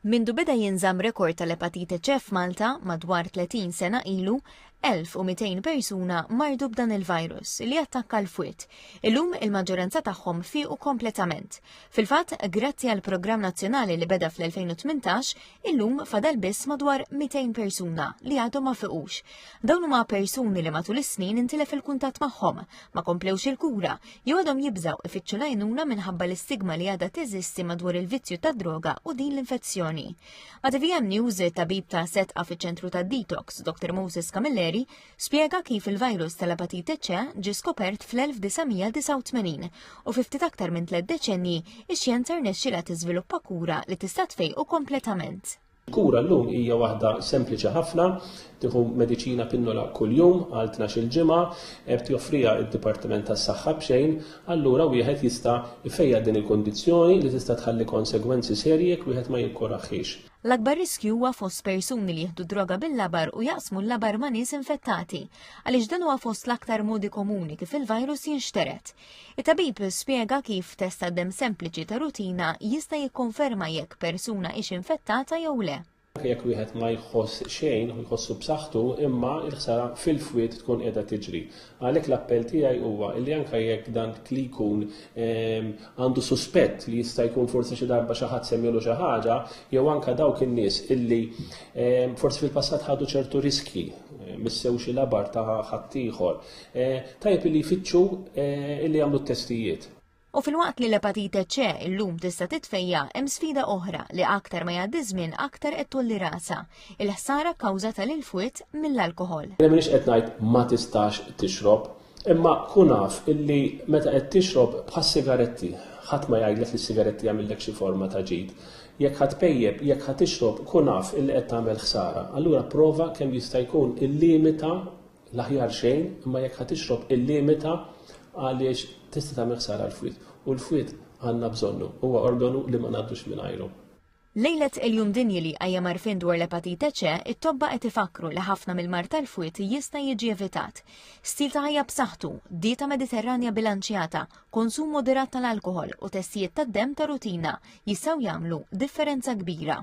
Mindu beda jinżamm rekord tal-epatite C f'Malta madwar 30 sena ilu, 1200 persuna mardu b'dan il-virus li attakka l-fwied. Illum il-maġġoranza tagħhom fiequ kompletament. Fil-fatt, grazzi għal programm nazzjonali li beda fl-2018, illum fadal biss madwar 200 persuna li għadhom ma fiqux. Dawn huma persuni li matul is-snin intilef il-kuntatt magħhom, ma komplewx il-kura, jew għadhom jibżgħu ifittxu lajnuna minħabba l-istigma li għadha teżisti madwar il-vizzju tad-droga u din l-infezzjoni. Għad TVM News, tabib ta' setqa fiċ-ċentru ta' Detox, Dr. Moses Camilleri, spjega kif il-virus tal-epatite C ġie skopert fl-1989 u fi ftit aktar minn 3 deċenji ix-xjenza rnexxielha tiżviluppa kura li tista' tfejqu kompletament. Kura llum hija waħda sempliċi ħafna, tieħu mediċina pinnola kuljum għal 12 ġimgħa, qed joffriha d-Dipartiment tas-Saħħa b'xejn, allura wieħed jista' jfejja din il-kondizzjoni li tista' tħalli konsegwenzi serji jekk wieħed ma jikkoraħħix. L-akbar riskju huwa fost persuni li jieħdu droga bil-labar u jaqsmu l-labar ma' nies infettati, għaliex dan huwa fost l-aktar modi komuni kif il-virus jinxteret. It-tabib spjega kif test tad-dem sempliċi ta' rutina jista' jikkonferma jekk persuna hix infettata jew le. Jekk wieħed ma jħoss xejn u jħossu b'saħħtu, imma l-ħsara fil-fwied tkun qiegħda tiġri. Għalhekk l-appell tiegħi huwa li anke jekk dan li jkun għandu suspett li jista' jkun forsi xi darba xi ħadd semmilu xi ħaġa, jew anke dawk in-nies illi forsi fil-passat ħadu ċertu riski missew xi labar ta' ħadd ieħor, tajjeb li jfittxu illi jagħmlu t-testijiet. U fil-waqt li l-epatite C illum tista' titfejja hemm sfida oħra li aktar ma jgħaddi żmien aktar qed tulli rasa, il-ħsara kkawżata lil fwied mill-alkoħol. M'iniex qed ngħid ma tistax tixrob, imma kun naf illi meta qed tixrob bħas-sigaretti, ħadd ma jgħidlek li s-sigaretti jagħmellek xi forma ta' ġid. Jekk ħatpejjeb, jekk ħad tixrob, kun naf illi qed tagħmel ħsara. Allura prova kemm jista' jkun illimita l-aħjar xejn, imma jekk ħad tixrob illimita għaliex tista' tagħmel ħsara l-fwied u l-fwied għandna bżonnu huwa organu li ma ngħaddux mingħajru. Lejlet il-jum dinji li qajjem għarfien dwar l-epatite C, it-tobba qed ifakru li ħafna mill-mart tal-fwied jista' jiġi evitat. Stil ta' ħajja b'saħħtu, dieta mediterranja bilanċjata, konsum moderat tal-alkoħol u testijiet tad-demm ta' rutina jistgħu jagħmlu differenza kbira.